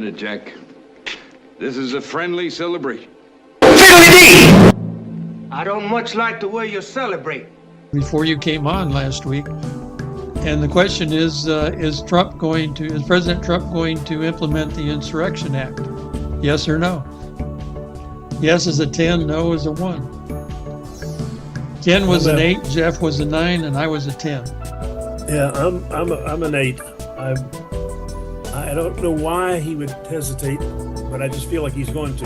minute, Jack. This is a friendly celebration. I don't much like the way you celebrate. Before you came on last week, and the question is President Trump going to implement the Insurrection Act? Yes or no? Yes is a 10, no is a 1. Ken was an 8, Jeff was a 9, and I was a 10. Yeah, I'm an 8. I don't know why he would hesitate, but I just feel like he's going to.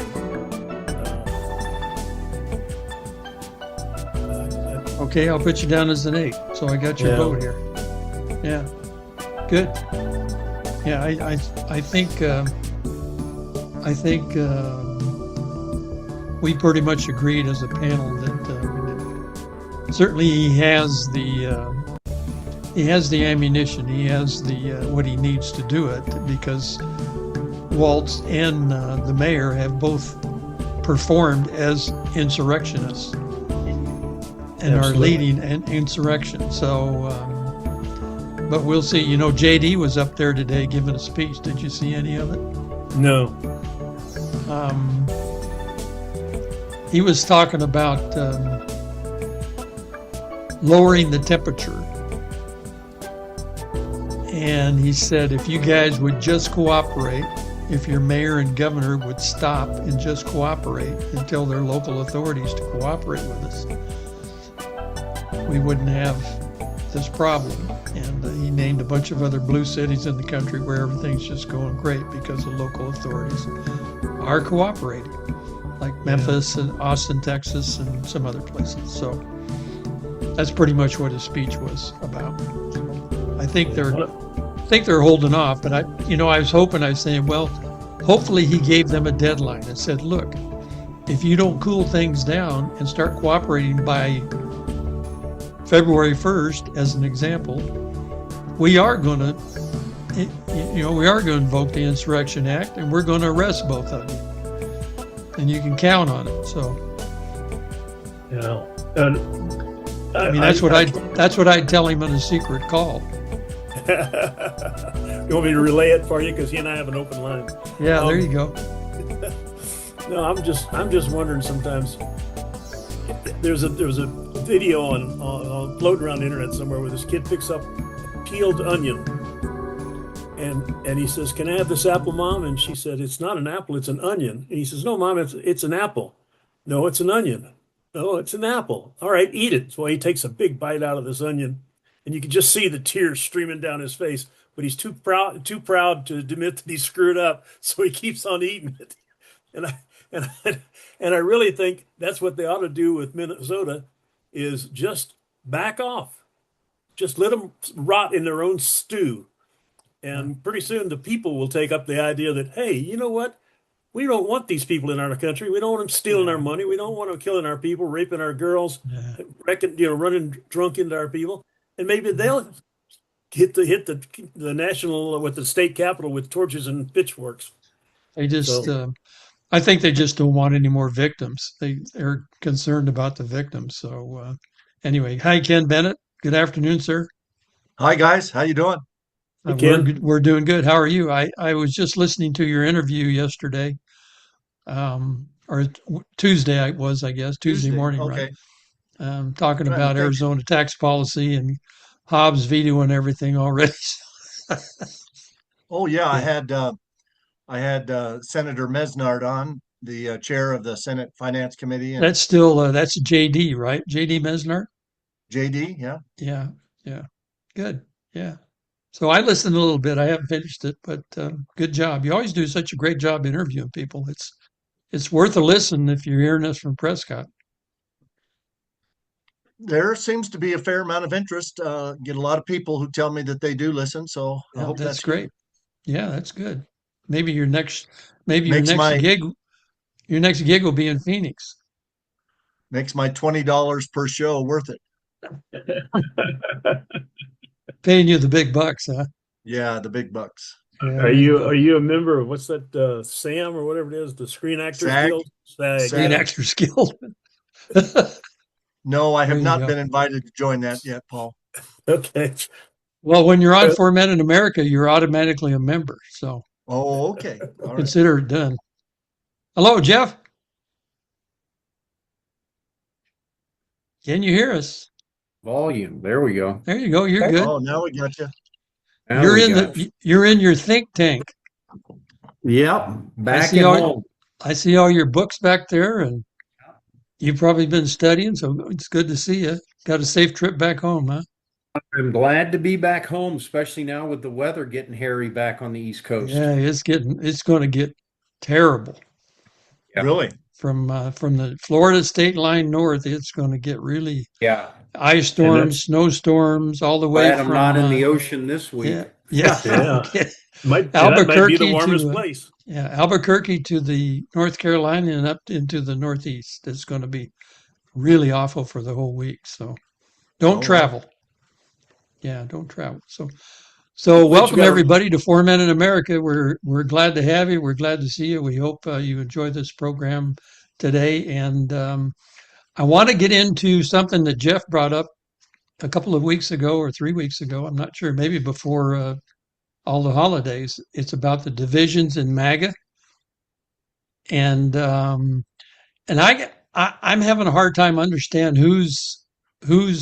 Okay, I'll put you down as an 8. So I got your vote here. Yeah, good. Yeah, I think we pretty much agreed as a panel that certainly he has the ammunition, he has the what he needs to do it, because Waltz and the mayor have both performed as insurrectionists and are leading an insurrection. So, but we'll see. You know, JD was up there today giving a speech. Did you see any of it? No. He was talking about lowering the temperature. And he said, if you guys would just cooperate, if your mayor and governor would stop and just cooperate and tell their local authorities to cooperate with us, we wouldn't have this problem. And he named a bunch of other blue cities in the country where everything's just going great because the local authorities are cooperating, like Memphis and Austin, Texas, and some other places. So that's pretty much what his speech was about. I think they're holding off, but I was hoping, I was saying, well, hopefully he gave them a deadline and said, look, if you don't cool things down and start cooperating by February 1st, as an example, we are going to invoke the Insurrection Act, and we're going to arrest both of you, and you can count on it. So, I mean, that's what I'd tell him on a secret call. You want me to relay it for you, because he and I have an open line? Yeah, there you go. No, I'm just wondering sometimes. There was a video on floating around the internet somewhere where this kid picks up a peeled onion, and he says, "Can I have this apple, Mom?" And she said, "It's not an apple, it's an onion." And he says, "No, Mom, it's an apple." "No, it's an onion." "No, it's an apple." "All right, eat it." So he takes a big bite out of this onion, and you can just see the tears streaming down his face, but he's too proud to admit that he screwed up, so he keeps on eating it. And I really think that's what they ought to do with Minnesota, is just back off. Just let them rot in their own stew. And pretty soon the people will take up the idea that, hey, you know what? We don't want these people in our country. We don't want them stealing our money. We don't want them killing our people, raping our girls, running drunk into our people. And maybe they'll hit the national, with the state capitol with torches and pitchforks. I think they just don't want any more victims. They're concerned about the victims. So anyway, hi, Ken Bennett. Good afternoon, sir. Hi, guys. How you doing? We're doing good. How are you? I was just listening to your interview yesterday, or Tuesday, I guess, Tuesday morning, okay. Right? Talking about Arizona tax policy and Hobbs vetoing everything already. Oh, yeah. I had Senator Mesnard on, the chair of the Senate Finance Committee. And that's JD, right? JD Mesnard? JD, yeah. Yeah. Good. Yeah. So I listened a little bit. I haven't finished it, but good job. You always do such a great job interviewing people. It's worth a listen if you're hearing us from Prescott. There seems to be a fair amount of interest. Get a lot of people who tell me that they do listen. So I hope that's great. Yeah, that's good. Maybe your next gig will be in Phoenix. Makes my $20 per show worth it. Paying you the big bucks, huh? Yeah, the big bucks. Yeah, Are you a member of what's that, SAM or whatever it is, the Screen Actors Guild? Screen Actors Guild. No, I have not been invited to join that yet, Paul. Okay. Well, when you're on For Men in America, you're automatically a member. So Oh, okay. All right. Consider it done. Hello, Jeff. Can you hear us? Volume. There we go. There you go. You're good. Oh, now we got you. Now You're we in got you're in your think tank. Yep. Back see at all- home. I see all your books back there, and you've probably been studying, so it's good to see you. Got a safe trip back home, huh? I'm glad to be back home, especially now with the weather getting hairy back on the East Coast. Yeah, it's going to get terrible Yep. Really? from the Florida state line north. It's going to get really Yeah. ice storms, snowstorms, all the way Glad I'm from not in the ocean this week. yeah, yeah, Yeah. that might be Albuquerque the warmest to place. yeah, Albuquerque to the North Carolina and up into the Northeast. It's going to be really awful for the whole week. So don't Oh, travel. Yeah, don't travel. So welcome everybody to 4 Men in America. We're glad to have you. We're glad to see you. We hope you enjoy this program today. And I want to get into something that Jeff brought up a couple of weeks ago or 3 weeks ago. I'm not sure, maybe before all the holidays. It's about the divisions in MAGA, and I'm having a hard time understand who's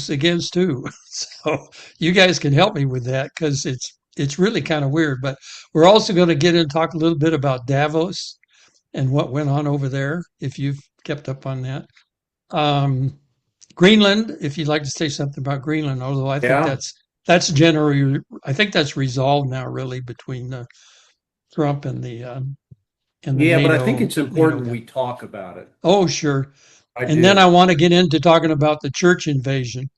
against who. So you guys can help me with that because it's really kind of weird. But we're also going to get in and talk a little bit about Davos and what went on over there, if you've kept up on that. Greenland, if you'd like to say something about Greenland, although I think that's generally, I think that's resolved now, really, between Trump and the Yeah, NATO, but I think it's important NATO. we talk about it. Oh, sure. I And do. then I want to get into talking about the church invasion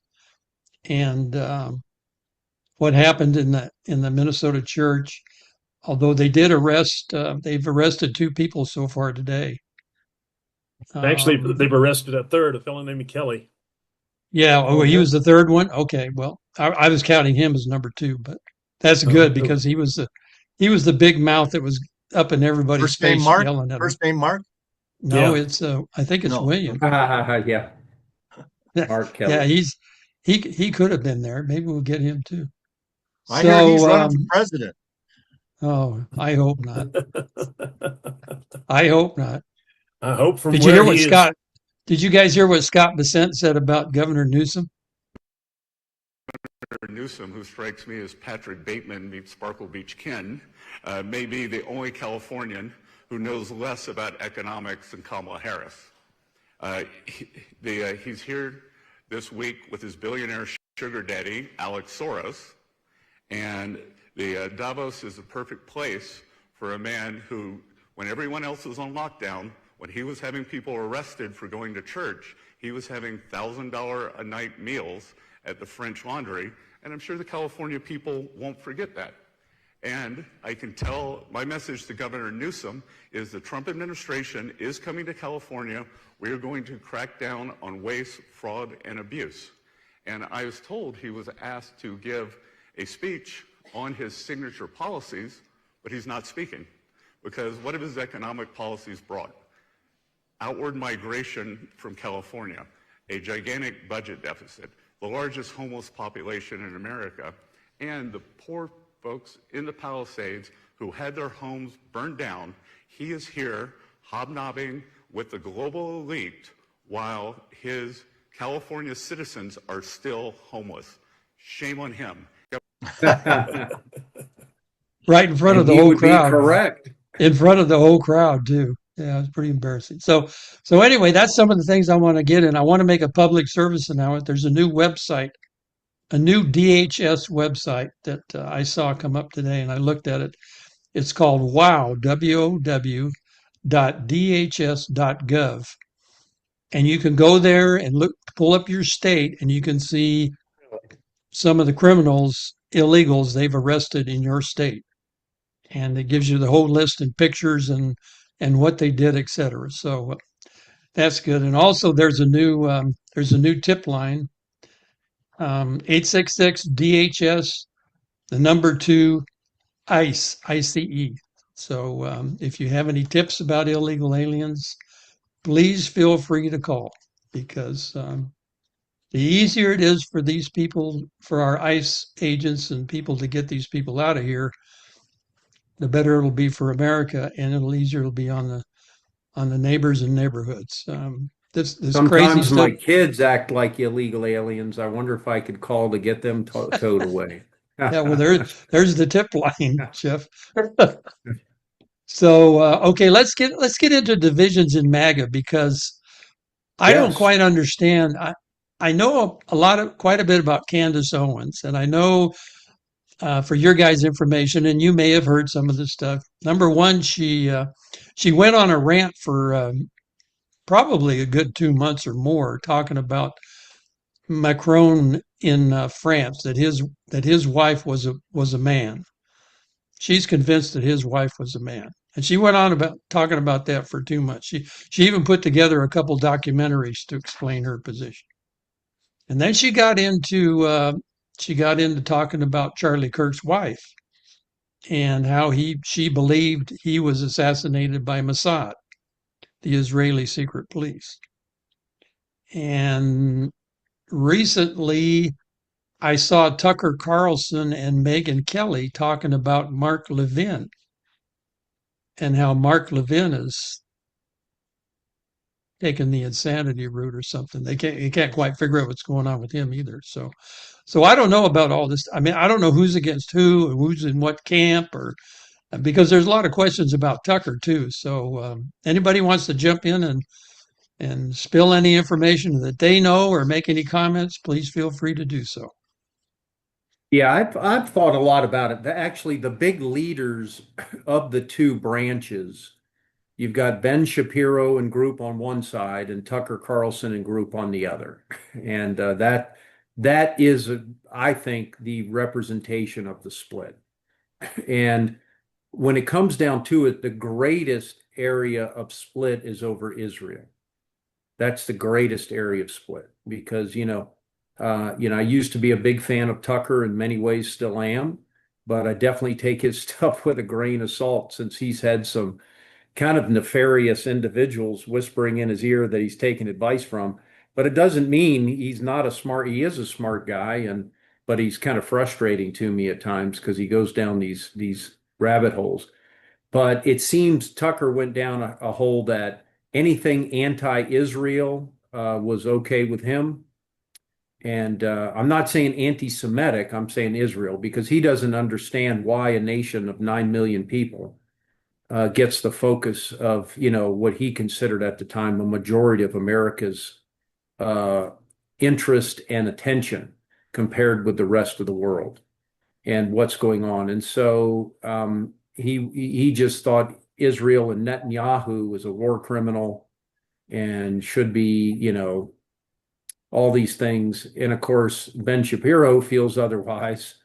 and what happened in the Minnesota church. Although they did they've arrested 2 people so far today. Actually, they've arrested a third, a fellow named Kelly. Yeah, oh, he good. was the third one. Okay, well, I was counting him as number 2, but that's good because he was the big mouth that was up in everybody's First name face Mark? yelling at him. First name Mark? No, Yeah. it's I think it's No. William. Yeah. Mark Kelly. Yeah, he could have been there. Maybe we'll get him too. I hear he's running for president. Oh, I hope not. I hope not. I hope from Did you where hear he what is. Scott? Did you guys hear what Scott Bessent said about Governor Newsom? Newsom, who strikes me as Patrick Bateman meets Sparkle Beach Ken, may be the only Californian who knows less about economics than Kamala Harris. He's here this week with his billionaire sugar daddy, Alex Soros, and the Davos is the perfect place for a man who, when everyone else was on lockdown, when he was having people arrested for going to church, he was having $1,000 a night meals at the French Laundry, and I'm sure the California people won't forget that. And I can tell my message to Governor Newsom is the Trump administration is coming to California. We are going to crack down on waste, fraud, and abuse. And I was told he was asked to give a speech on his signature policies, but he's not speaking. Because what have his economic policies brought? Outward migration from California, a gigantic budget deficit, the largest homeless population in America, and the poor folks in the Palisades who had their homes burned down. He is here hobnobbing with the global elite while his California citizens are still homeless. Shame on him. Right in front of the he whole would be crowd. correct. In front of the whole crowd too. Yeah, it's pretty embarrassing. So anyway, that's some of the things I want to get in. I want to make a public service announcement. There's a new website, a new DHS website that I saw come up today, and I looked at it. It's called WOW.DHS.GOV. And you can go there and pull up your state, and you can see some of the criminals, illegals they've arrested in your state. And it gives you the whole list and pictures and what they did, et cetera. So that's good. And also there's a new tip line, 866-DHS, the number 2 ICE, ICE. So if you have any tips about illegal aliens, please feel free to call, because the easier it is for these people, for our ICE agents and people to get these people out of here, the better it'll be for America, and it'll be on the neighbors and neighborhoods. This crazy Sometimes my stuff. kids act like illegal aliens. I wonder if I could call to get them towed away. Yeah, well, there's the tip line, Jeff. So okay, let's get into divisions in MAGA because I don't Yes. quite understand. I know quite a bit about Candace Owens, and I know for your guys' information, and you may have heard some of this stuff. Number one, she went on a rant for probably a good 2 months or more, talking about Macron in France, that his wife was a man. She's convinced that his wife was a man, and she went on about talking about that for 2 months. She even put together a couple documentaries to explain her position, and then she got into talking about Charlie Kirk's wife and how she believed he was assassinated by Mossad, the Israeli secret police. And recently, I saw Tucker Carlson and Megyn Kelly talking about Mark Levin and how Mark Levin is taking the insanity route or something. You can't quite figure out what's going on with him either. So I don't know about all this. I mean, I don't know who's against who, and who's in what camp, or because there's a lot of questions about Tucker too. So anybody wants to jump in and spill any information that they know or make any comments, please feel free to do so. Yeah, I've thought a lot about it. Actually, the big leaders of the two branches, you've got Ben Shapiro and group on one side and Tucker Carlson and group on the other. And that is, I think, the representation of the split. And when it comes down to it, the greatest area of split is over Israel. That's the greatest area of split because, I used to be a big fan of Tucker, in many ways still am, but I definitely take his stuff with a grain of salt since he's had some kind of nefarious individuals whispering in his ear that he's taking advice from. But it doesn't mean he's not he is a smart guy, but he's kind of frustrating to me at times because he goes down these rabbit holes. But it seems Tucker went down a hole that anything anti-Israel was okay with him. And I'm not saying anti-Semitic, I'm saying Israel, because he doesn't understand why a nation of 9 million people gets the focus of, what he considered at the time the majority of America's interest and attention compared with the rest of the world and what's going on. And so he just thought Israel and Netanyahu was a war criminal and should be, all these things. And of course, Ben Shapiro feels otherwise,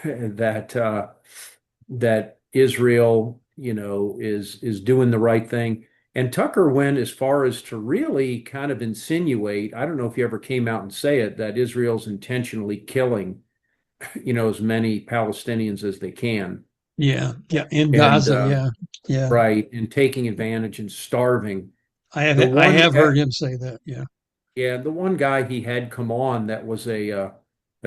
that Israel, is doing the right thing. And Tucker went as far as to really kind of insinuate, I don't know if he ever came out and say it, that Israel's intentionally killing, as many Palestinians as they can. Yeah, in Gaza, yeah. Right, and taking advantage and starving. I have heard him say that, yeah. Yeah, the one guy he had come on that was a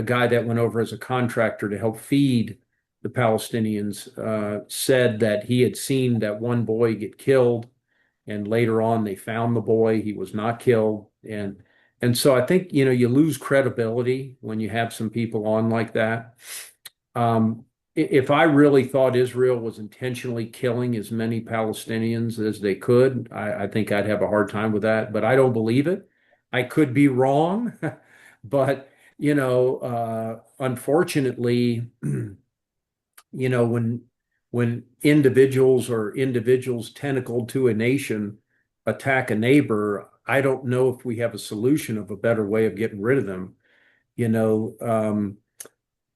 guy that went over as a contractor to help feed the Palestinians, said that he had seen that one boy get killed, and later on they found the boy. He was not killed, and so I think you lose credibility when you have some people on like that. If I really thought Israel was intentionally killing as many Palestinians as they could, I think I'd have a hard time with that, but I don't believe it. I could be wrong, but unfortunately, when individuals tentacled to a nation attack a neighbor, I don't know if we have a solution of a better way of getting rid of them.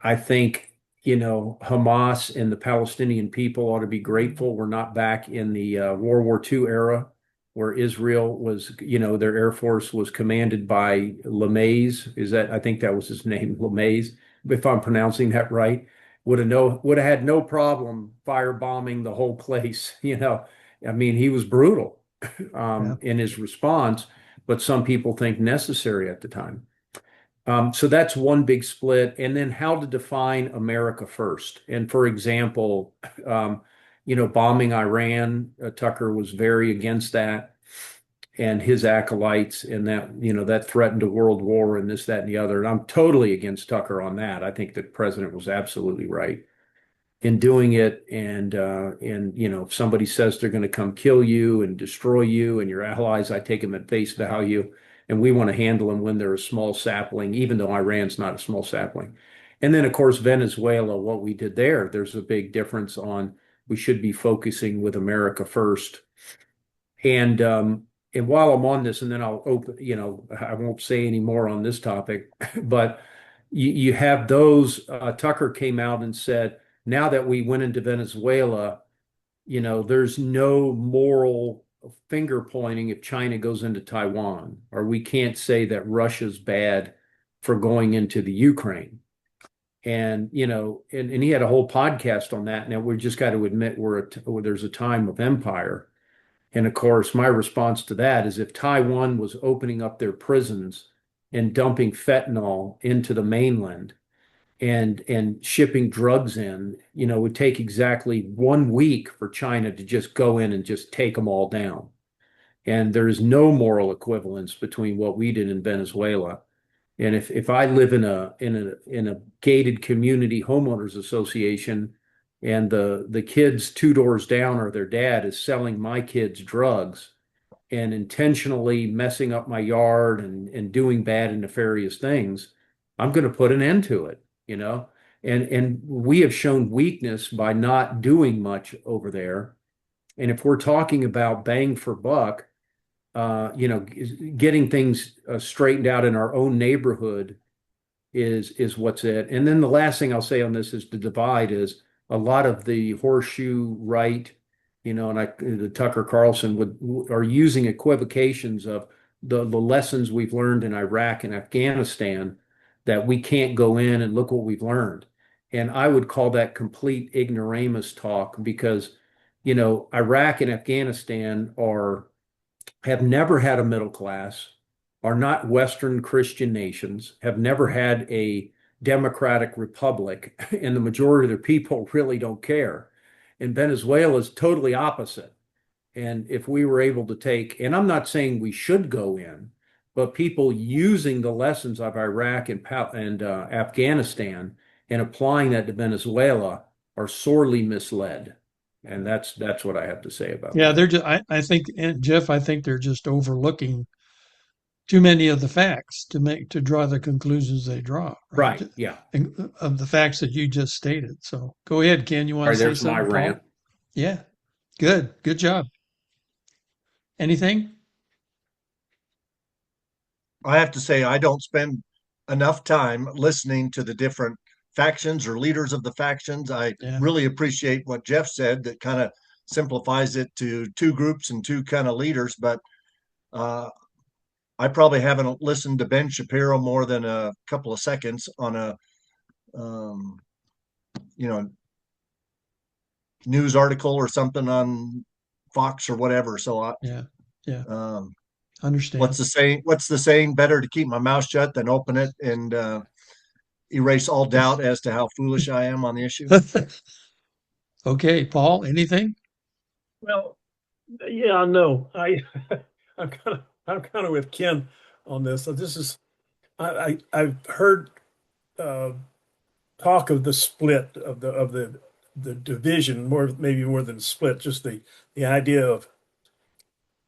I think Hamas and the Palestinian people ought to be grateful we're not back in the World War II era, where Israel was, their Air Force was commanded by LeMays. I think that was his name, LeMays, if I'm pronouncing that right. Would have had no problem firebombing the whole place. I mean, he was brutal in his response, but some people think necessary at the time. So that's one big split. And then how to define America first. And for example, bombing Iran. Tucker was very against that, and his acolytes, and that threatened a world war and this, that, and the other. And I'm totally against Tucker on that. I think the president was absolutely right in doing it. And if somebody says they're going to come kill you and destroy you and your allies, I take them at face value. And we want to handle them when they're a small sapling, even though Iran's not a small sapling. And then, of course, Venezuela, what we did there's a big difference on we should be focusing with America first. And while I'm on this, and then I'll open, I won't say any more on this topic, but you have those, Tucker came out and said, now that we went into Venezuela, there's no moral finger pointing if China goes into Taiwan, or we can't say that Russia's bad for going into the Ukraine. And, and he had a whole podcast on that. Now we just got to admit there's a time of empire. And of course, my response to that is if Taiwan was opening up their prisons and dumping fentanyl into the mainland and shipping drugs in, it would take exactly 1 week for China to just go in and just take them all down. And there is no moral equivalence between what we did in Venezuela. And if I live in a gated community homeowners association, and the kids 2 doors down or their dad is selling my kids drugs and intentionally messing up my yard and doing bad and nefarious things, I'm going to put an end to it, and we have shown weakness by not doing much over there. And if we're talking about bang for buck, getting things straightened out in our own neighborhood is what's it. And then the last thing I'll say on this is the divide is a lot of the horseshoe right, and the Tucker Carlson are using equivocations of the lessons we've learned in Iraq and Afghanistan, that we can't go in and look what we've learned. And I would call that complete ignoramus talk, because, Iraq and Afghanistan have never had a middle class, are not Western Christian nations, have never had a democratic republic, and the majority of the people really don't care. And Venezuela is totally opposite. And if we were able to take, and I'm not saying we should go in, but people using the lessons of Iraq and Afghanistan and applying that to Venezuela are sorely misled. And that's what I have to say about Yeah, that. they're just, I think, and Jeff, I think they're just overlooking too many of the facts to draw the conclusions they draw. Right. Yeah. And of the facts that you just stated. So go ahead, Ken. You want All to right, say there's my something, Paul? rant. Yeah. Good job. Anything? I have to say, I don't spend enough time listening to the different factions or leaders of the factions. I really appreciate what Jeff said, that kind of simplifies it to 2 groups and 2 kind of leaders. But I probably haven't listened to Ben Shapiro more than a couple of seconds on a, news article or something on Fox or whatever. So Understand. What's the saying? Better to keep my mouth shut than open it and erase all doubt as to how foolish I am on the issue. Okay, Paul, anything? Well, yeah, no, I'm kind of with Ken on this. So this is, I've heard talk of the split of the division, maybe more than split, just the idea of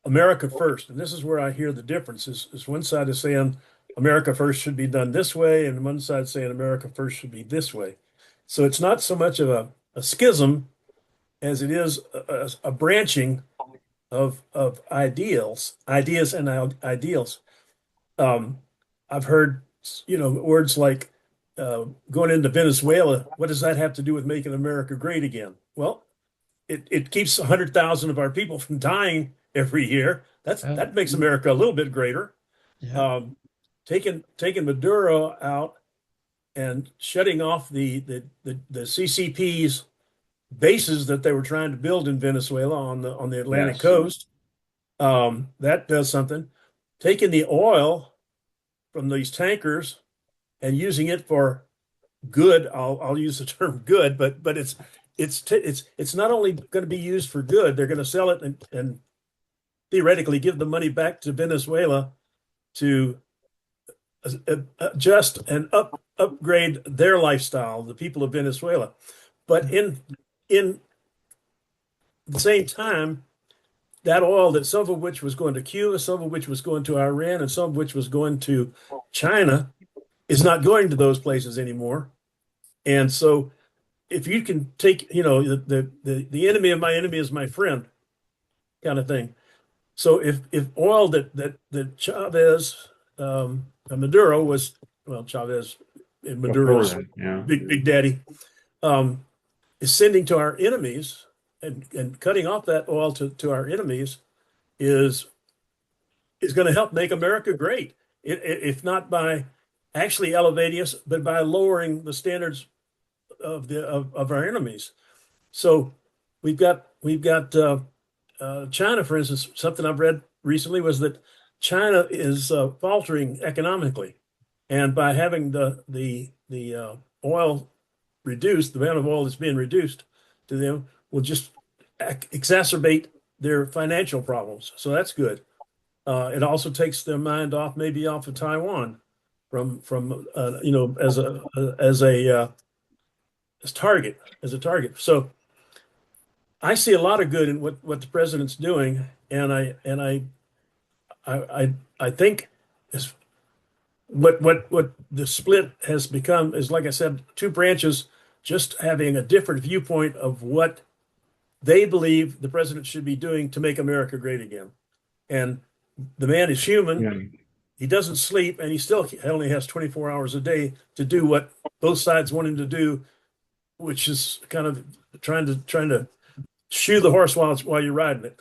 America first. And this is where I hear the difference is one side is saying America first should be done this way, and one side saying America first should be this way. So it's not so much of a schism as it is a branching of ideas and ideals. I've heard, words like going into Venezuela. What does that have to do with making America great again? Well, it keeps 100,000 of our people from dying every year. That makes America a little bit greater. Yeah. Taking Maduro out and shutting off the CCP's bases that they were trying to build in Venezuela on the Atlantic coast. That does something. Taking the oil from these tankers and using it for good. I'll use the term good, but it's not only going to be used for good, they're going to sell it and theoretically give the money back to Venezuela to adjust and upgrade their lifestyle, the people of Venezuela. But in the same time, that oil, that some of which was going to Cuba, some of which was going to Iran, and some of which was going to China, is not going to those places anymore. And so, if you can take, the enemy of my enemy is my friend, kind of thing. So if oil that Chavez, Maduro was, well, Chavez and Maduro's big daddy, is sending to our enemies and cutting off that oil to our enemies is going to help make America great. If not by actually elevating us, but by lowering the standards of our enemies. So we've got China, for instance. Something I've read recently was that China is faltering economically, and by having the oil reduced, the amount of oil that's being reduced to them will just exacerbate their financial problems. So that's good. It also takes their mind off, maybe off of Taiwan, from as a target. So I see a lot of good in what the president's doing, and I think is what the split has become is, like I said, two branches just having a different viewpoint of what they believe the president should be doing to make America great again. And the man is human. Yeah. He doesn't sleep, and he still only has 24 hours a day to do what both sides want him to do, which is kind of trying to shoe the horse while you're riding it,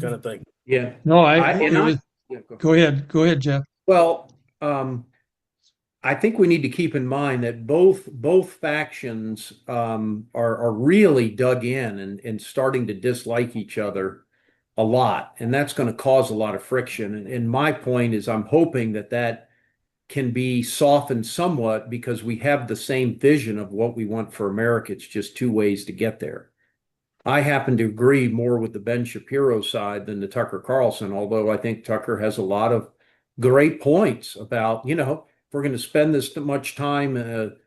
kind of thing. Yeah. No, go ahead, Jeff. Well, I think we need to keep in mind that both factions are really dug in and starting to dislike each other a lot, and that's going to cause a lot of friction. And my point is, I'm hoping that can be softened somewhat because we have the same vision of what we want for America. It's just two ways to get there. I happen to agree more with the Ben Shapiro side than the Tucker Carlson, although I think Tucker has a lot of great points about, if we're going to spend this much time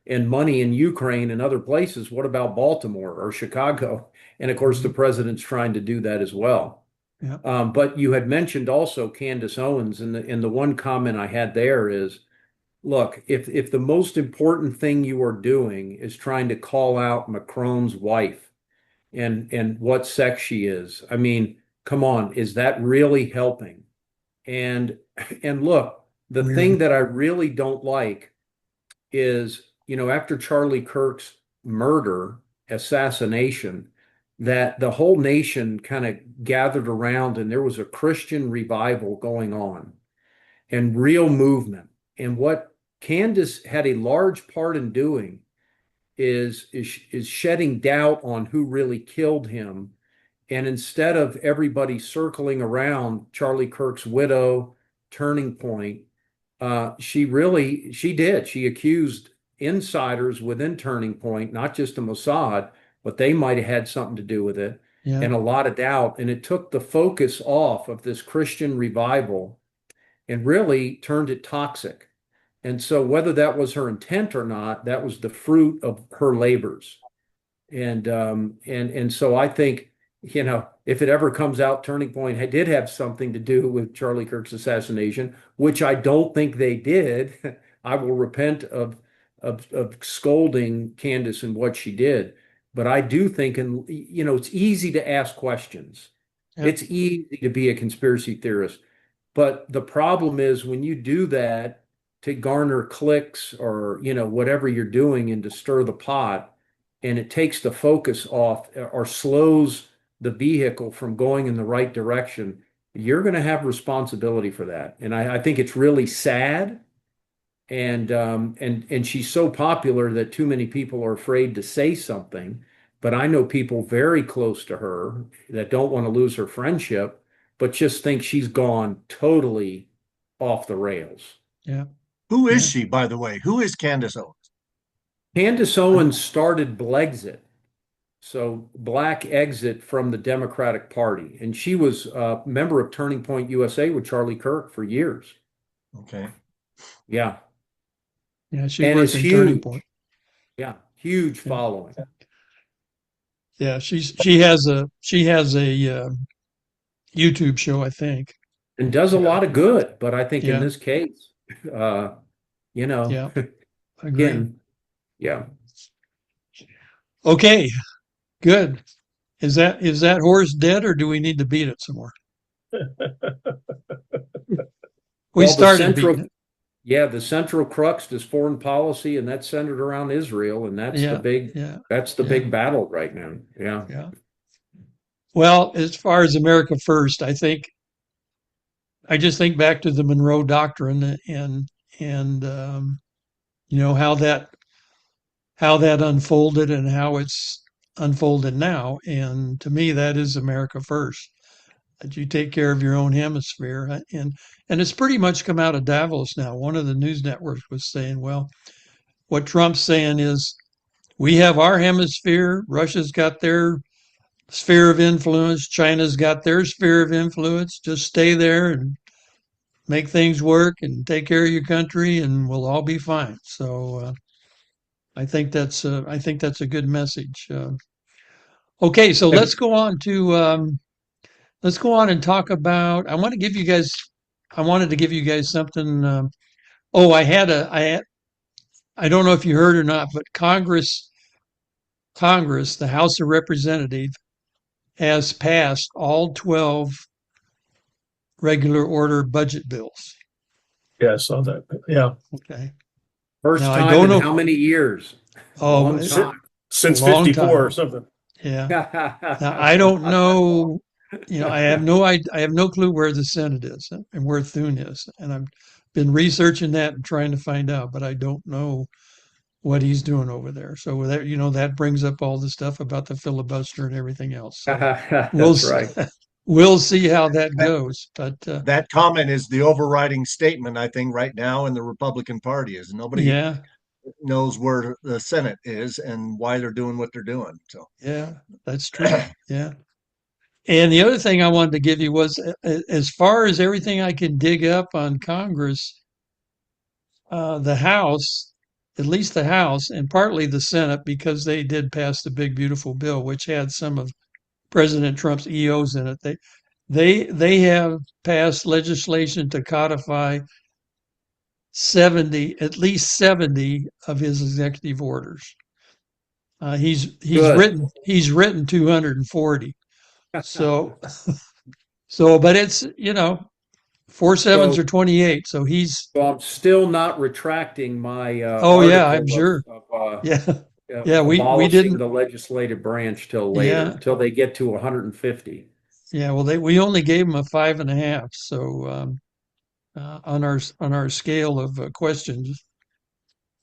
and money in Ukraine and other places, what about Baltimore or Chicago? And of course, the president's trying to do that as well. Yeah. But you had mentioned also Candace Owens, and the one comment I had there is, look, if the most important thing you are doing is trying to call out Macron's wife and what sex she is, I mean, come on, is that really helping? And look, the thing that I really don't like is, after Charlie Kirk's assassination, that the whole nation kind of gathered around and there was a Christian revival going on and real movement. And what Candace had a large part in doing is shedding doubt on who really killed him. And instead of everybody circling around Charlie Kirk's widow, Turning Point, she accused insiders within Turning Point, not just the Mossad, but they might have had something to do with it, and a lot of doubt. And it took the focus off of this Christian revival and really turned it toxic. And so whether that was her intent or not, that was the fruit of her labors. And so I think, if it ever comes out Turning Point did have something to do with Charlie Kirk's assassination, which I don't think they did, I will repent of scolding Candace and what she did. But I do think, it's easy to ask questions. Yep. It's easy to be a conspiracy theorist. But the problem is when you do that to garner clicks or, whatever you're doing and to stir the pot, and it takes the focus off or slows the vehicle from going in the right direction, you're going to have responsibility for that. And I think it's really sad. And she's so popular that too many people are afraid to say something. But I know people very close to her that don't want to lose her friendship, but just think she's gone totally off the rails. Yeah. Who is she, by the way? Who is Candace Owens? Candace Owens started Blexit. So black exit from the Democratic Party. And she was a member of Turning Point USA with Charlie Kirk for years. Okay. Yeah. Yeah, she And worked it's in Turning huge. Point. Yeah. Huge Yeah. following. Yeah, she has a YouTube show, I think. And does a lot of good. But I think in Yeah, this case, you know, yeah, agree. again, yeah. Okay, good. Is that horse dead, or do we need to beat it some more? We Well, started beating it. yeah, the central crux is foreign policy, and that's centered around Israel, and that's Yeah, yeah, the yeah, big battle right now. Yeah. yeah. Well, as far as America First, I just think back to the Monroe Doctrine and how that unfolded and how it's unfolded now. And to me, that is America First. That you take care of your own hemisphere, and it's pretty much come out of Davos now. One of the news networks was saying, well, what Trump's saying is we have our hemisphere, Russia's got their sphere of influence, China's got their sphere of influence. Just stay there and make things work and take care of your country, and we'll all be fine. So I think that's a good message. Okay, so let's go on and talk about. I wanted to give you guys something. Oh, I don't know if you heard or not, but Congress, the House of Representatives, has passed all 12 regular order budget bills. Yeah, I saw that. Yeah. Okay. First Now, I time don't in know. how many years? Oh, Long it's time. Since Long 54 time. or something. Yeah. Now, I don't know. I have no clue where the Senate is and where Thune is, and I've been researching that and trying to find out, but I don't know what he's doing over there. So that brings up all the stuff about the filibuster and everything else. So we'll That's right. we'll see how that That, goes. But that comment is the overriding statement, I think, right now in the Republican Party is nobody yeah, knows where the Senate is and why they're doing what they're doing. So yeah, that's true. Yeah. And the other thing I wanted to give you was, as far as everything I can dig up on Congress, the House, at least the House, and partly the Senate, because they did pass the big beautiful bill, which had some of President Trump's EOs in it. They have passed legislation to codify at least 70 of his executive orders. Good. He's written 240. So but it's 4 7s So, are 28. So he's so I'm still not retracting my oh yeah, I'm article sure. of Yeah, yeah. We abolishing didn't. the legislative branch till Yeah, later, till they get to 150. yeah. Well, we only gave him a 5.5. So on our scale of questions.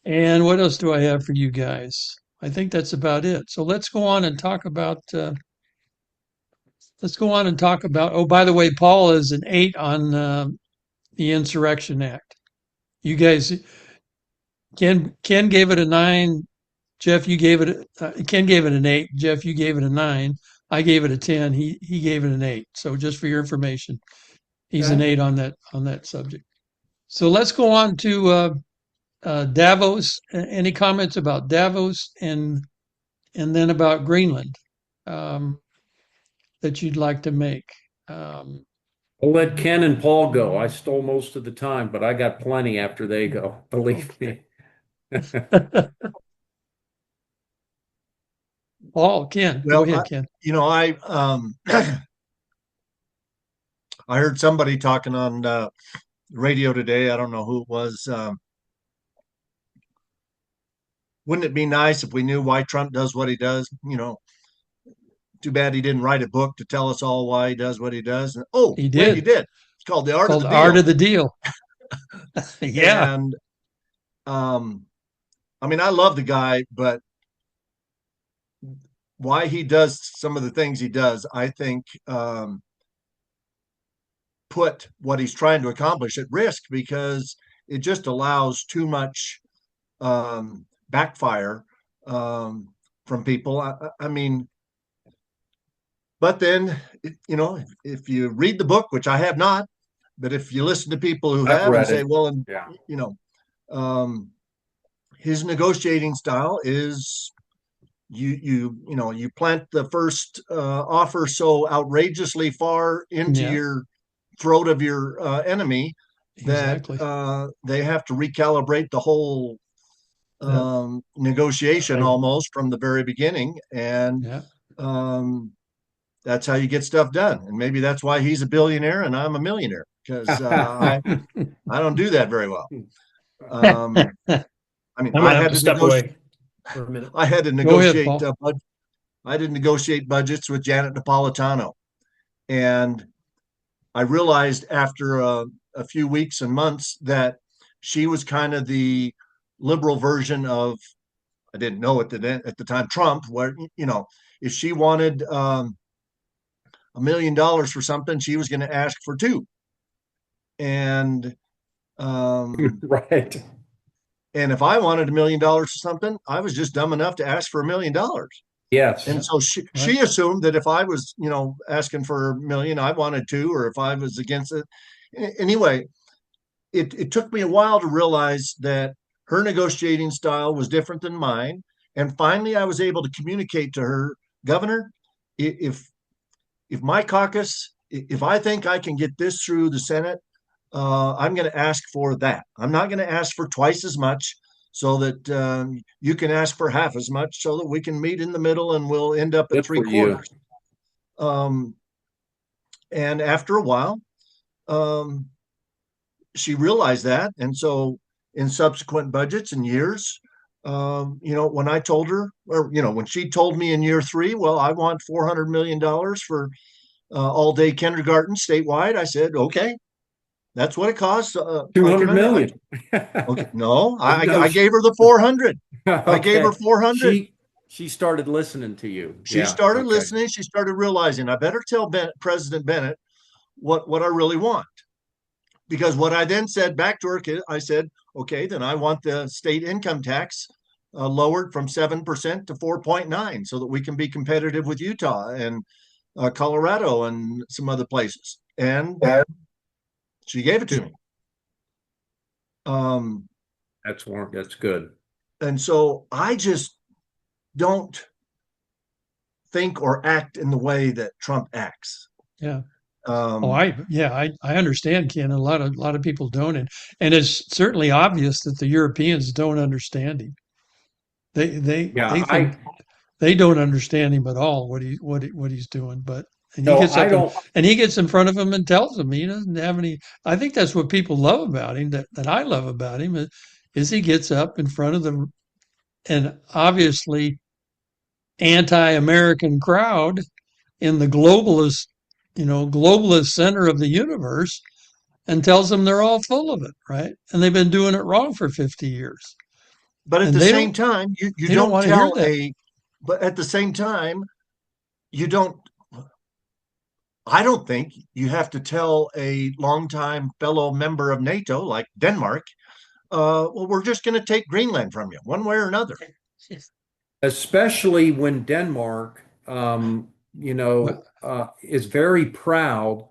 And what else do I have for you guys? I think that's about it. So let's go on and talk about. Let's go on and talk about. Oh, by the way, Paul is an 8 on the Insurrection Act. You guys, Ken gave it a 9. Jeff, you gave it. Ken gave it an 8. Jeff, you gave it a 9. I gave it a 10. He gave it an 8. So just for your information, he's an Okay. 8 on that subject. So let's go on to Davos. Any comments about Davos and then about Greenland that you'd like to make? I'll let Ken and Paul go. I stole most of the time, but I got plenty after they go. Believe me. Paul, Ken, go well, ahead, Ken. I heard somebody talking on radio today. I don't know who it was. Wouldn't it be nice if we knew why Trump does what he does? Too bad he didn't write a book to tell us all why he does what he does. Oh, He wait, he did. did. It's called The Art of Called the Art Deal. of the Deal. Yeah. And I mean, I love the guy, but why he does some of the things he does, I think, put what he's trying to accomplish at risk, because it just allows too much backfire from people. I mean, But then, you know, if you read the book, which I have not, but if you listen to people who I've have and read say, it. well, and Yeah. you know, his negotiating style is you plant the first offer so outrageously far into Yeah. your throat of your enemy that Exactly. they have to recalibrate the whole negotiation Right. almost from the very beginning, and Yeah. that's how you get stuff done. And maybe that's why he's a billionaire and I'm a millionaire, because I don't do that very well. I mean, I'm I gonna have had to to step negotiate. away for a minute. I had to Go ahead, negotiate. Paul. I had to negotiate budgets with Janet Napolitano, and I realized after a few weeks and months that she was kind of the liberal version of, I didn't know at the time, Trump, where, you know, if she wanted $1 million for something, she was going to ask for two. And Right. and if I wanted $1 million for something, I was just dumb enough to ask for $1 million. Yes. And so she Right. assumed that if I was, you know, asking for $1 million, I wanted two, or if I was against it. Anyway, it took me a while to realize that her negotiating style was different than mine. And finally, I was able to communicate to her, Governor, if my caucus, if I think I can get this through the Senate, I'm going to ask for that. I'm not going to ask for twice as much, so that you can ask for half as much, so that we can meet in the middle and we'll end up at Good three for you. quarters. And after a while, she realized that. And so in subsequent budgets and years, you know, when I told her, or, you know, when she told me in year 3, well, I want $400 million for all day kindergarten statewide, I said, okay, that's what it costs. 200 million. Okay, no, No, I gave her the 400. I gave her okay. 400. She started listening to you. She Yeah. started Okay. listening. She started realizing I better tell President Bennett what I really want. Because what I then said back to her, I said, okay, then I want the state income tax lowered from 7% to 4.9, so that we can be competitive with Utah and Colorado and some other places. And she gave it to me. That's good. And so I just don't think or act in the way that Trump acts. Yeah. Um, I understand, Ken. A lot of people don't, and it's certainly obvious that the Europeans don't understand him. They Yeah, think they don't understand him at all, what he's doing. But and he no, gets I up don't. and he gets in front of him and tells them he doesn't have any. I think that's what people love about him. That I love about him is he gets up in front of the an obviously anti-American crowd in the globalist center of the universe, and tells them they're all full of it, right? And they've been doing it wrong for 50 years. but at And the they same don't time, you they don't don't want to hear tell that. but at the same time, you don't, I don't think you have to tell a longtime fellow member of NATO like Denmark, well, we're just going to take Greenland from you one way or another. Especially when Denmark, Well, is very proud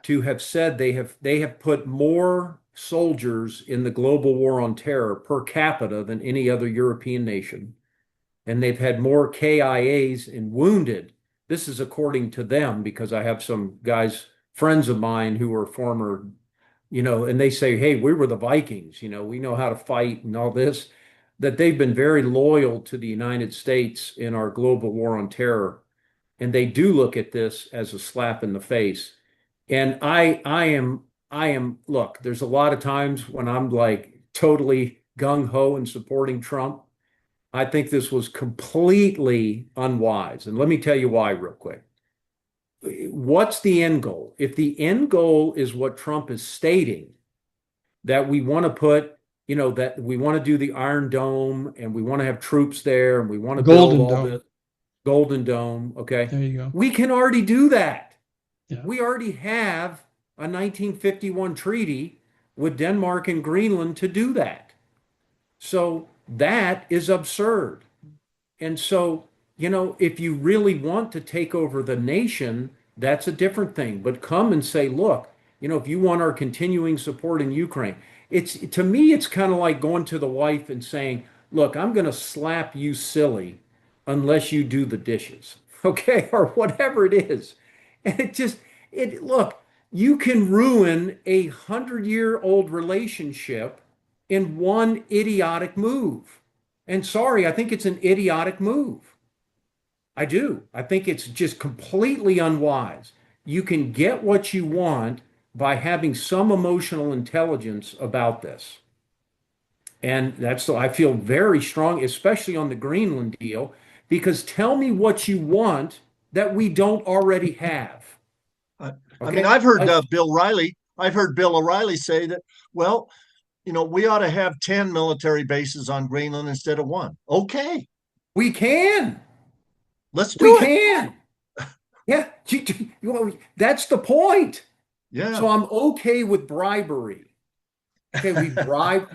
to have said they have put more soldiers in the global war on terror per capita than any other European nation, and they've had more KIAs and wounded. This is according to them, because I have some guys, friends of mine who are former, and they say, hey, we were the Vikings, we know how to fight and all this, that they've been very loyal to the United States in our global war on terror. And they do look at this as a slap in the face. And look, there's a lot of times when I'm like totally gung ho and supporting Trump. I think this was completely unwise. And let me tell you why real quick. What's the end goal? If the end goal is what Trump is stating, that we want to that we want to do the Iron Dome and we want to have troops there and we want to build Golden all Dome. this Golden Dome, okay? There you go. We can already do that. Yeah. We already have a 1951 treaty with Denmark and Greenland to do that. So that is absurd. And so if you really want to take over the nation, that's a different thing. But come and say, look, if you want our continuing support in Ukraine, to me, it's kind of like going to the wife and saying, look, I'm going to slap you silly unless you do the dishes, okay, or whatever it is. And look, you can ruin 100-year-old relationship in one idiotic move. And sorry, I think it's an idiotic move. I do. I think it's just completely unwise. You can get what you want by having some emotional intelligence about this. And I feel very strong, especially on the Greenland deal, because tell me what you want that we don't already have. I mean, I've heard Bill O'Reilly. I've heard Bill O'Reilly say that, well, we ought to have 10 military bases on Greenland instead of one. Okay. We can. Let's do it. We can. Yeah. That's the point. Yeah. So I'm okay with bribery. Okay, we bribe,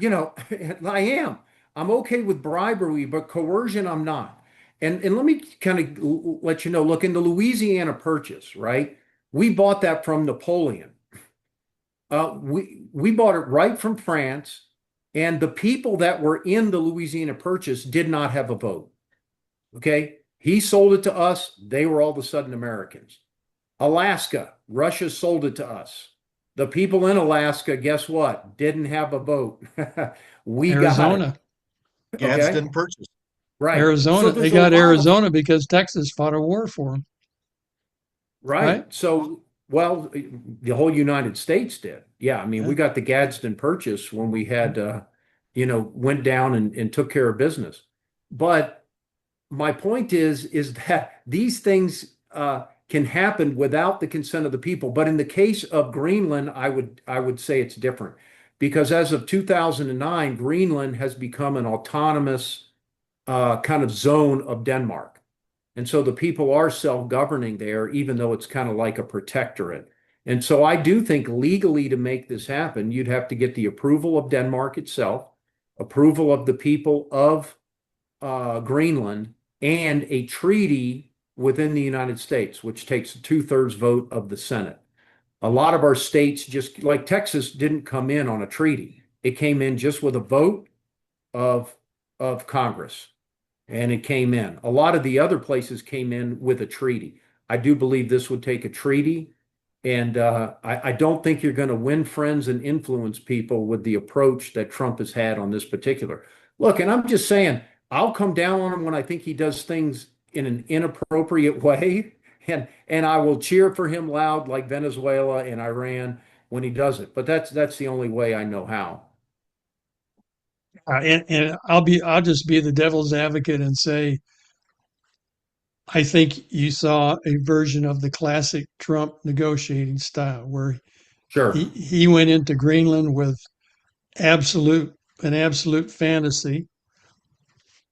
I am. I'm okay with bribery, but coercion, I'm not. And let me kind of let you know, look, in the Louisiana Purchase, right? We bought that from Napoleon. We bought it right from France, and the people that were in the Louisiana Purchase did not have a vote. Okay? He sold it to us. They were all of a sudden Americans. Alaska, Russia sold it to us. The people in Alaska, guess what? Didn't have a vote. We Arizona. got it. Gadsden Purchase. Right. Arizona. They got Arizona because Texas fought a war for them. Right. So, well, the whole United States did. Yeah. I mean, we got the Gadsden Purchase when we had, went down and took care of business. But my point is that these things can happen without the consent of the people. But in the case of Greenland, I would say it's different, because as of 2009, Greenland has become an autonomous kind of zone of Denmark. And so the people are self-governing there, even though it's kind of like a protectorate. And so I do think legally, to make this happen, you'd have to get the approval of Denmark itself, approval of the people of Greenland, and a treaty within the United States, which takes a 2/3 vote of the Senate. A lot of our states, just like Texas, didn't come in on a treaty. It came in just with a vote of Congress, and it came in. A lot of the other places came in with a treaty. I do believe this would take a treaty, and I don't think you're going to win friends and influence people with the approach that Trump has had on this particular. Look, and I'm just saying, I'll come down on him when I think he does things in an inappropriate way, and I will cheer for him loud, like Venezuela and Iran, when he does it. But that's the only way I know how. And I'll just be the devil's advocate and say, I think you saw a version of the classic Trump negotiating style, where Sure. he went into Greenland with an absolute fantasy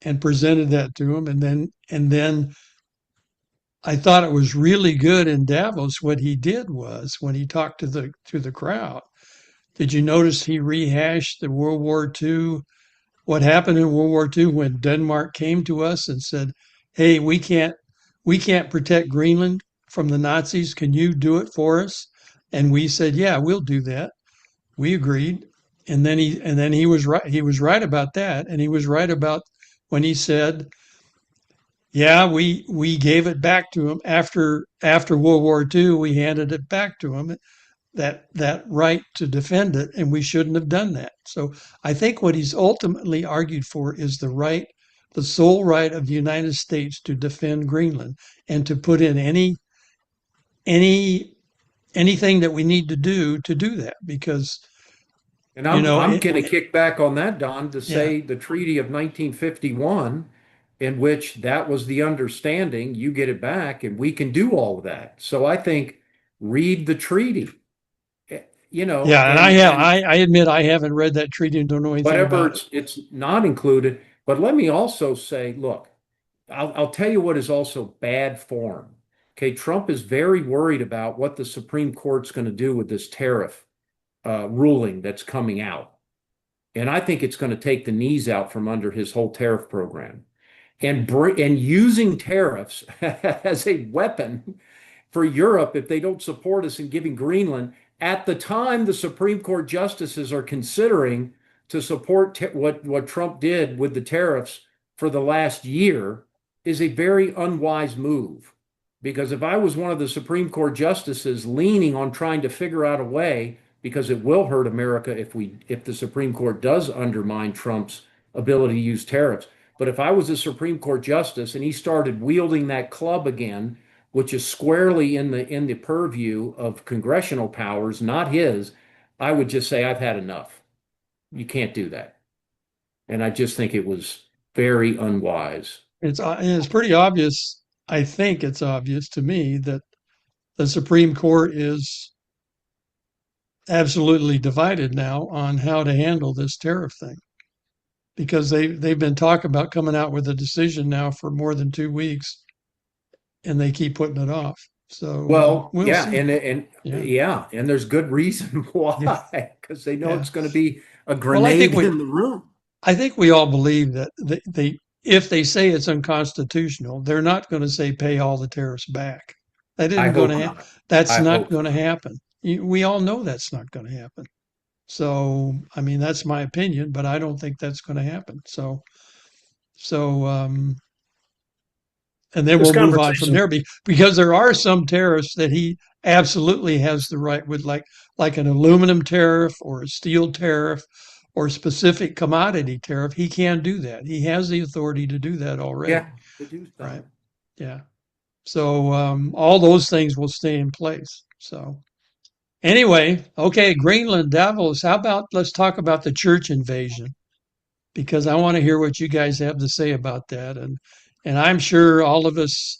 and presented that to him, and then I thought it was really good in Davos. What he did was, when he talked to the crowd, did you notice he rehashed the World War II? What happened in World War II when Denmark came to us and said, "Hey, we can't protect Greenland from the Nazis. Can you do it for us?" And we said, "Yeah, we'll do that." We agreed, and then he was right. He was right about that, and he was right about when he said, "Yeah, we gave it back to him after World War II. We handed it back to him, that right to defend it, and we shouldn't have done that." So I think what he's ultimately argued for is the sole right of the United States to defend Greenland and to put in anything that we need to do that, because And I'm going to kick back on that, Don, to say the Treaty of 1951, in which that was the understanding, you get it back and we can do all of that. So I think read the treaty. And I admit I haven't read that treaty and don't know anything about it. It's not included. But let me also say, look, I'll tell you what is also bad form. Okay, Trump is very worried about what the Supreme Court's going to do with this tariff ruling that's coming out. And I think it's going to take the knees out from under his whole tariff program. and using tariffs as a weapon for Europe if they don't support us in giving Greenland. At the time, the Supreme Court justices are considering to support what Trump did with the tariffs for the last year is a very unwise move. Because if I was one of the Supreme Court justices leaning on trying to figure out a way, because it will hurt America if the Supreme Court does undermine Trump's ability to use tariffs. But if I was a Supreme Court justice and he started wielding that club again, which is squarely in the purview of congressional powers, not his, I would just say, I've had enough. You can't do that. And I just think it was very unwise. It's pretty obvious. I think it's obvious to me that the Supreme Court is absolutely divided now on how to handle this tariff thing, because they've been talking about coming out with a decision now for more than 2 weeks, and they keep putting it off. So we'll yeah, see. And there's good reason why, because they know it's going to be a Well, grenade in the room. I think we all believe that if they say it's unconstitutional, they're not going to say pay all the tariffs back. That isn't going to happen. That's not going to happen. We all know that's not going to happen. So, I mean, that's my opinion, but I don't think that's going to happen. So, and then we'll move on from there, because there are some tariffs that he absolutely has the right with, like an aluminum tariff or a steel tariff or specific commodity tariff. He can do that. He has the authority to do that already. Yeah, to do so. Right. Yeah. So all those things will stay in place. So anyway, okay, Greenland, Davos. How about let's talk about the church invasion, because I want to hear what you guys have to say about that. And I'm sure all of us,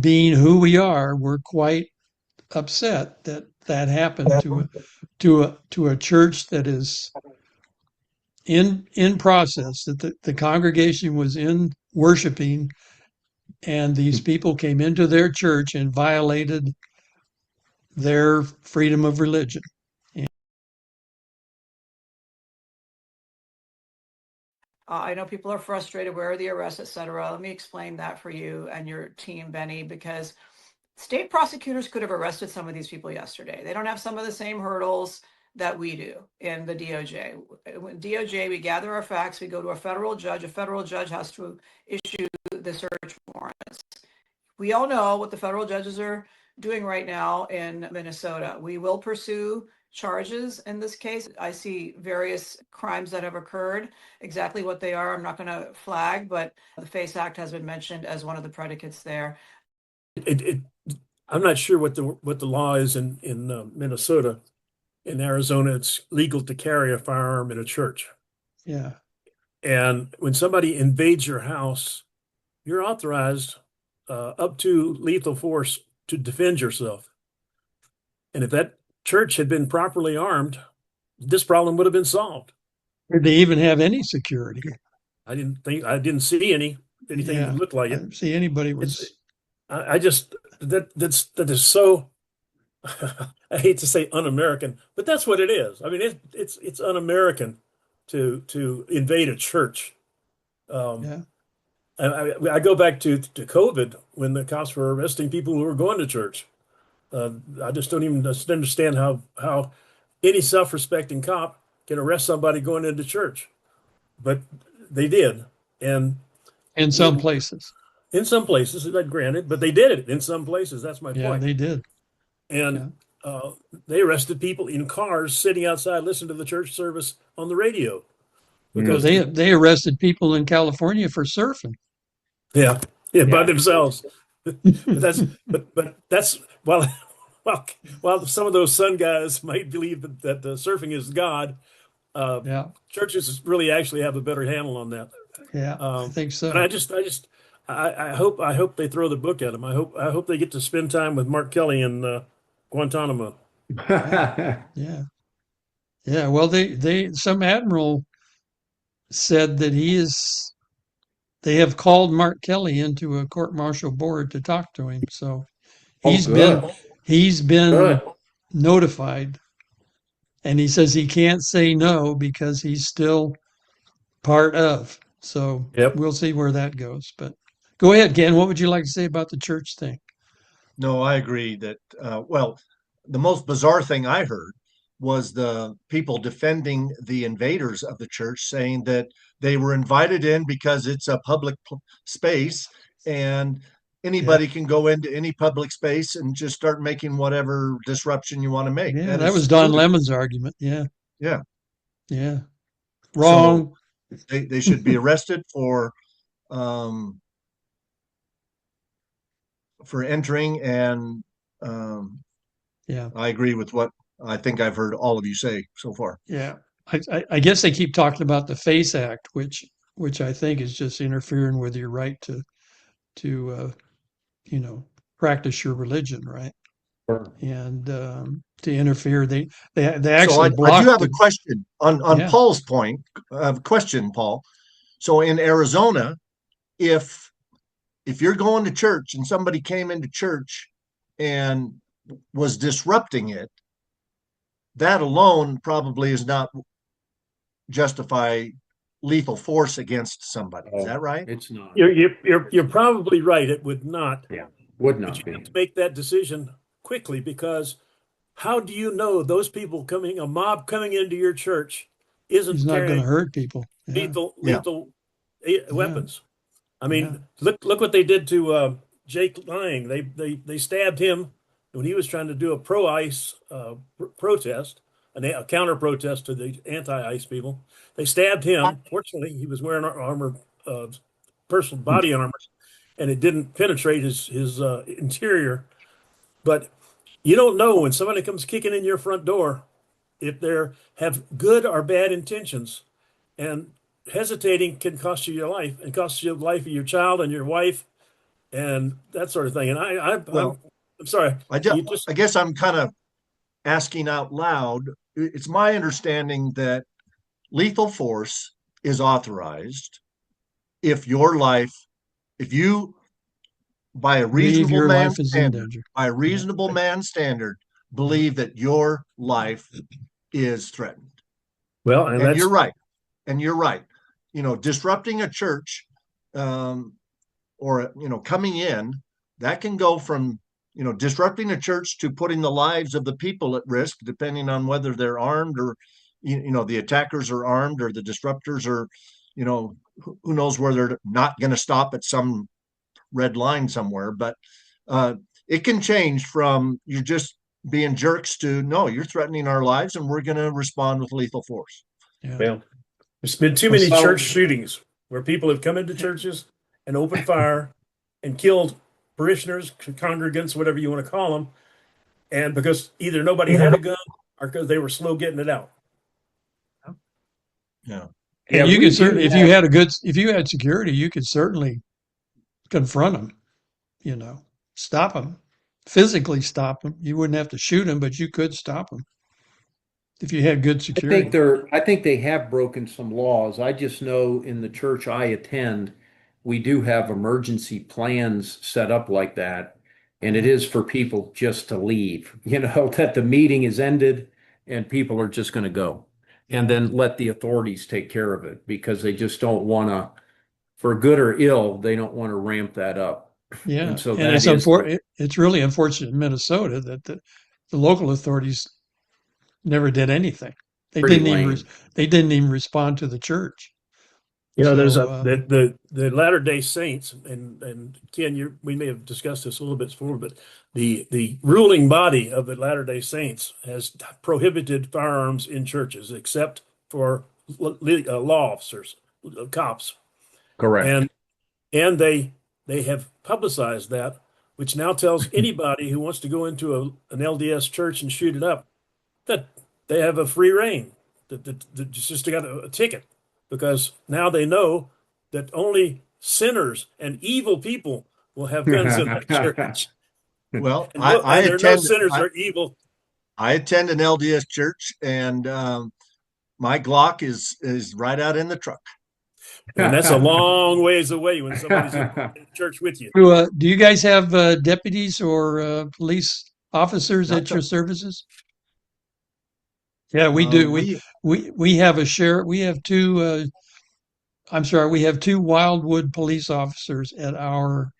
being who we are, we're quite upset that that happened to a church that is in process, that the congregation was in worshiping, and these people came into their church and violated their freedom of religion. I know people are frustrated. Where are the arrests, et cetera? Let me explain that for you and your team, Benny, because state prosecutors could have arrested some of these people yesterday. They don't have some of the same hurdles that we do in the DOJ. When DOJ, we gather our facts, we go to a federal judge. A federal judge has to issue the search warrants. We all know what the federal judges are doing right now in Minnesota. We will pursue charges in this case. I see various crimes that have occurred. Exactly what they are, I'm not going to flag, but the FACE Act has been mentioned as one of the predicates there. I'm not sure what the law is in Minnesota. In Arizona, it's legal to carry a firearm in a church. Yeah. And when somebody invades your house, you're authorized up to lethal force to defend yourself. And if that church had been properly armed, this problem would have been solved. Did they even have any security? I didn't see anything that looked like it. I didn't see anybody was. I just that is so. I hate to say un-American, but that's what it is. I mean, it's un-American to invade a church. And I go back to COVID when the cops were arresting people who were going to church. I just don't even understand how any self-respecting cop can arrest somebody going into church, but they did. And in some places, granted, but they did it in some places. That's my point. Yeah, they did. And they arrested people in cars sitting outside listening to the church service on the radio. Because they arrested people in California for surfing. Yeah, by themselves. But that's while some of those sun guys might believe that the surfing is God, churches really actually have a better handle on that. Yeah, I think so. And I hope they throw the book at him. I hope they get to spend time with Mark Kelly in Guantanamo. Yeah. Well, some admiral said that they have called Mark Kelly into a court-martial board to talk to him. So he's been notified, and he says he can't say no because he's still part of. So Yep. we'll see where that goes. But go ahead, Ken. What would you like to say about the church thing? No, I agree that, well, the most bizarre thing I heard was the people defending the invaders of the church, saying that they were invited in because it's a public space and anybody can go into any public space and just start making whatever disruption you want to make. Yeah, that is was Don ludicrous. Lemon's argument. Yeah, Yeah. yeah. So Wrong. they should be arrested um, for entering, and Yeah, I agree with what I think I've heard all of you say so far. yeah. I guess they keep talking about the FACE Act, which I think is just interfering with your right to you know, practice your religion, right? Sure. And to interfere, they So actually I do blocked have a question on Yeah. Paul's point. Question, Paul. So in Arizona, if you're going to church and somebody came into church and was disrupting it, that alone probably is not justify lethal force against somebody. Is that right? It's not. You're probably right. It would not. Yeah, would But not you be. have to make that decision quickly, because how do you know those people a mob coming into your church isn't He's not going to carrying hurt people. Yeah. lethal weapons? I mean, Yeah. look what they did to Jake Lang. They stabbed him when he was trying to do a pro-ICE protest, a counter protest to the anti-ICE people. They stabbed him. Fortunately, he was wearing armor, personal body armor, and it didn't penetrate his interior. But you don't know when somebody comes kicking in your front door if they have good or bad intentions, and hesitating can cost you your life and cost you the life of your child and your wife and that sort of thing. And Well, I'm sorry. I guess I'm kind of asking out loud. It's my understanding that lethal force is authorized if you, by a Believe reasonable your man life is in standard, danger. by a reasonable man standard, believe that your life is threatened. Well, and And you're right. And you're right. Disrupting a church, or coming in, that can go from disrupting a church to putting the lives of the people at risk, depending on whether they're armed or the attackers are armed or the disruptors are, who knows where they're not going to stop at some red line somewhere. But it can change from you're just being jerks to no, you're threatening our lives and we're going to respond with lethal force. Yeah. Well, there's been too many So- church shootings where people have come into churches and opened fire and killed parishioners, congregants, whatever you want to call them, and because either nobody had a gun or because they were slow getting it out. Yeah. And you we could certainly, do if you had security, you could certainly confront them, stop them, physically stop them. You wouldn't have to shoot them, but you could stop them if you had good security. I think they have broken some laws. I just know in the church I attend, we do have emergency plans set up like that. And it is for people just to leave, that the meeting is ended and people are just going to go, and then let the authorities take care of it, because they just don't want to, for good or ill, they don't want to ramp that up. Yeah. And so And that it's is, it's really unfortunate in Minnesota that the local authorities never did anything. They Pretty they didn't even respond to the church. There's So, the Latter-day Saints, and Ken, we may have discussed this a little bit before, but the ruling body of the Latter-day Saints has prohibited firearms in churches except for law officers, cops, correct. and they have publicized that, which now tells anybody who wants to go into an LDS church and shoot it up that they have a free reign, that just got a ticket. Because now they know that only sinners and evil people will have guns in their church. Well, And I there are no attend. sinners are evil. I attend an LDS church, and my Glock is right out in the truck. And that's a long ways away when somebody's in church with you. do you guys have deputies or police officers Not at your to- services? Yeah, we do. We have a sheriff. We have two I'm sorry, we have 2 Wildwood police officers at our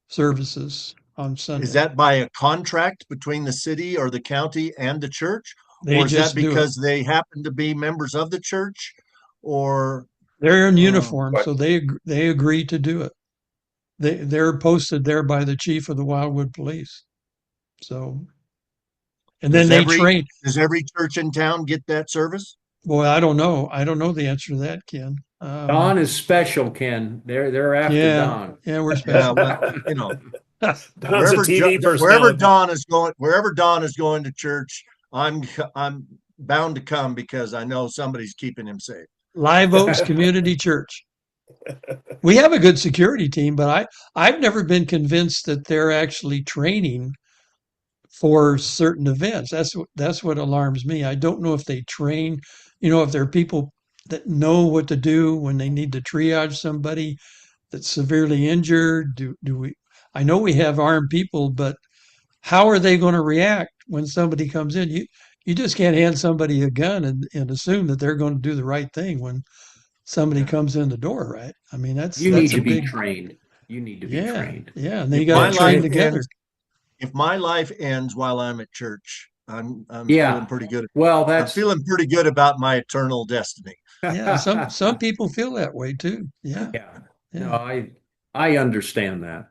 services on Sunday. Is that by a contract between the city or the county and the church? They Or is that just do it. because they happen to be members of the church? Or They're in uniform, so they agree to do it. They're posted there by the chief of the Wildwood Police. So, and then they train. Does every church in town get that service? Boy, I don't know. I don't know the answer to that, Ken. Don is special, Ken. They're after Yeah, Don. yeah, we're Yeah, special. well, you know, Don's a wherever, TV wherever personality. Wherever Don is going to church, I'm bound to come because I know somebody's keeping him safe. Live Oaks Community Church. We have a good security team, but I've never been convinced that they're actually training for certain events. That's what alarms me. I don't know if they train, if there are people that know what to do when they need to triage somebody that's severely injured. Do we? I know we have armed people, but how are they going to react when somebody comes in? You just can't hand somebody a gun and assume that they're going to do the right thing when somebody comes in the door, right? I mean, that's need a to be big trained. You need to be trained. Yeah, and then you If got to my train life together. If my life ends while I'm at church, I'm Yeah. feeling pretty good. Well, I'm that's feeling pretty good about my eternal destiny. Yeah, some people feel that way too. Yeah, yeah. yeah. No, I understand that.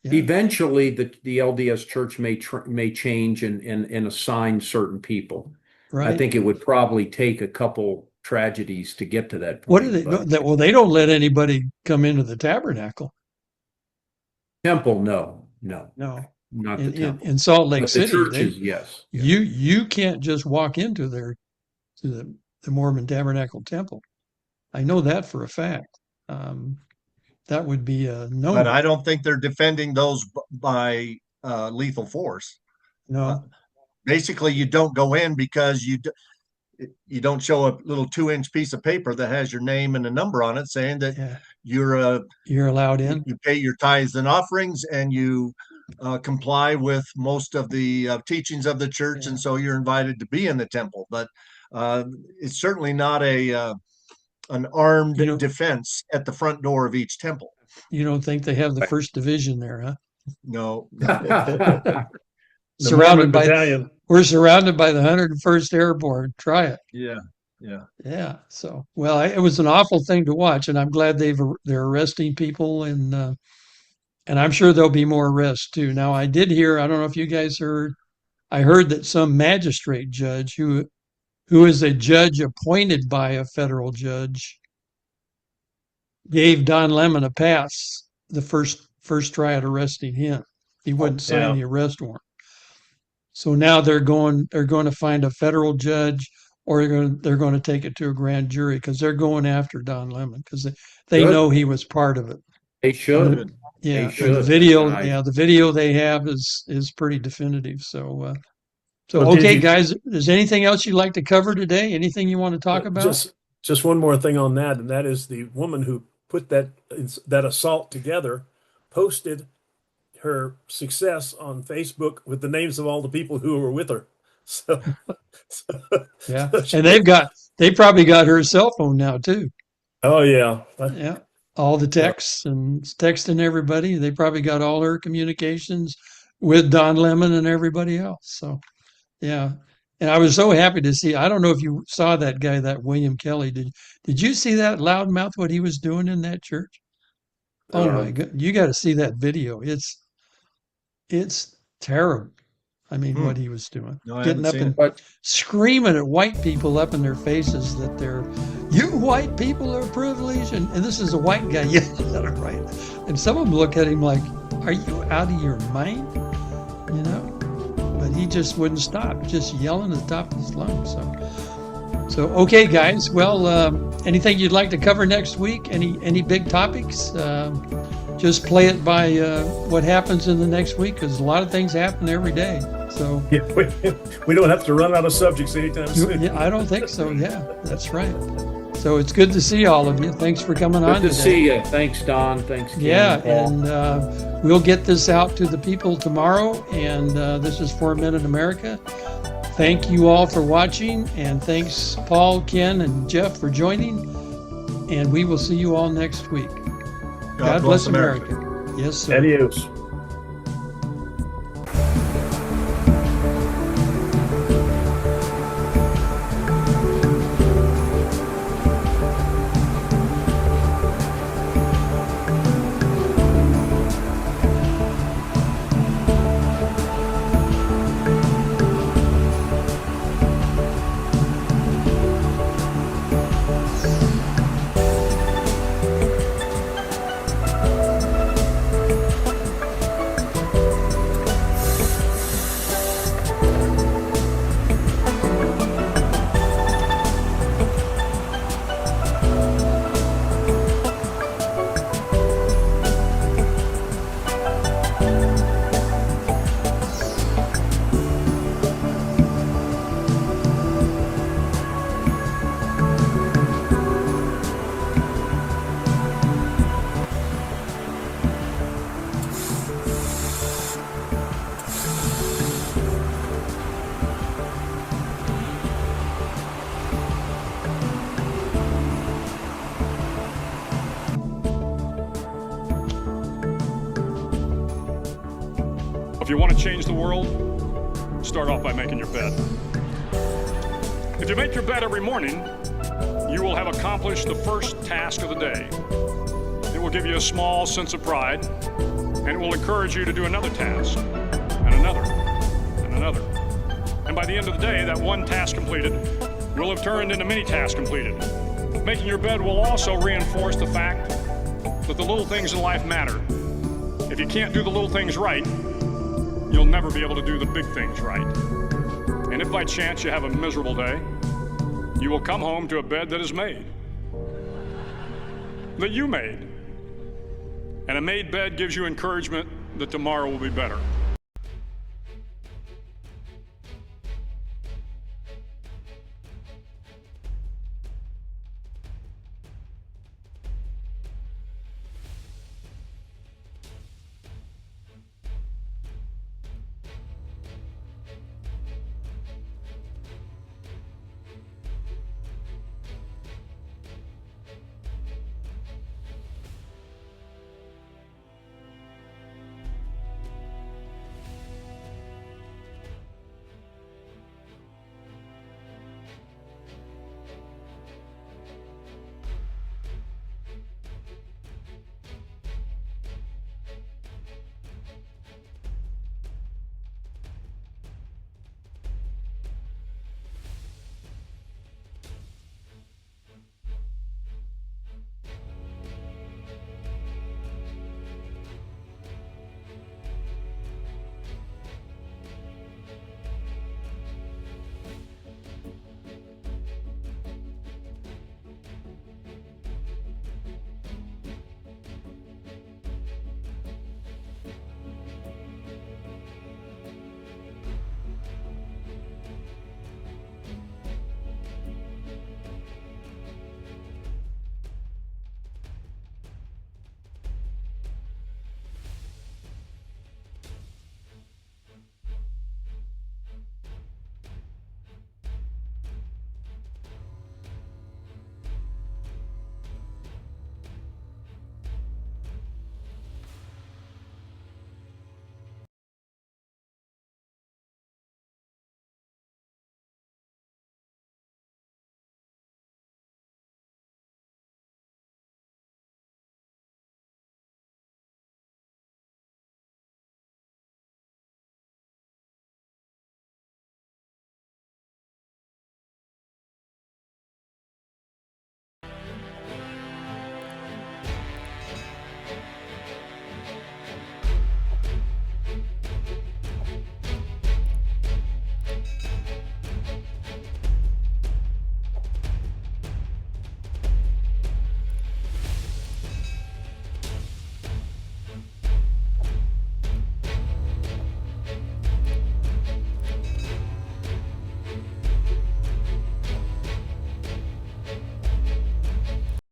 Yeah. Eventually, the LDS Church may change and assign certain people. Right. I think it would probably take a couple tragedies to get to that point. What do they? but Well, they don't let anybody come into the tabernacle. Temple, no, No, not the temple. in Salt Lake But the City, churches, yes. you can't just walk into the Mormon Tabernacle Temple. I know that for a fact. That would be a no. But I don't think they're defending those by lethal force. No. Basically, you don't go in because you don't show a little 2-inch piece of paper that has your name and a number on it saying that you're allowed in. You pay your tithes and offerings and you comply with most of the teachings of the church, and so you're invited to be in the temple. But it's certainly not an armed defense at the front door of each temple. You don't think they have the first division there, huh? No. We're surrounded by the 101st Airborne. Try it. Yeah. So, well, it was an awful thing to watch, and I'm glad they're arresting people, and I'm sure there'll be more arrests too. Now, I did hear, I don't know if you guys heard, I heard that some magistrate judge who is a judge appointed by a federal judge gave Don Lemon a pass the first try at arresting him. He wouldn't sign the arrest warrant. So now they're going to find a federal judge, or they're going to take it to a grand jury because they're going after Don Lemon because they know he was part of it. They should. Yeah, They should. the video they have is pretty definitive. So okay, guys, is anything else you'd like to cover today? Anything you want to talk about? Just one more thing on that, and that is the woman who put that assault together posted her success on Facebook with the names of all the people who were with her. So yeah, and they probably got her cell phone now too. Oh yeah, yeah. All the texts and texting everybody. They probably got all her communications with Don Lemon and everybody else. So, yeah. And I was so happy to see. I don't know if you saw that guy, that William Kelly. Did you see that loudmouth? What he was doing in that church? Oh my God! You got to see that video. It's terrible. I mean, what he was doing, getting up and screaming at white people up in their faces that you white people are privileged, and this is a white guy yelling at him, right? And some of them look at him like, "Are you out of your mind?" But he just wouldn't stop, just yelling at the top of his lungs. So okay, guys. Well, anything you'd like to cover next week? Any big topics? Just play it by what happens in the next week, because a lot of things happen every day. So yeah, we don't have to run out of subjects anytime soon. Yeah, I don't think so. Yeah, that's right. So it's good to see all of you. Thanks for coming on. Good to see you. Thanks, Don. Thanks, Ken. Yeah, and we'll get this out to the people tomorrow. And this is 4 Minute America. Thank you all for watching, and thanks Paul, Ken, and Jeff for joining. and we will see you all next week. God bless America. Yes, sir. Adios. If you want to change the world, start off by making your bed. If you make your bed every morning, you will have accomplished the first task of the day. It will give you a small sense of pride, and it will encourage you to do another task, and another, and another. And by the end of the day, that one task completed will have turned into many tasks completed. Making your bed will also reinforce the fact that the little things in life matter. If you can't do the little things right, you'll never be able to do the big things right. And if by chance you have a miserable day, you will come home to a bed that is made, that you made. And a made bed gives you encouragement that tomorrow will be better.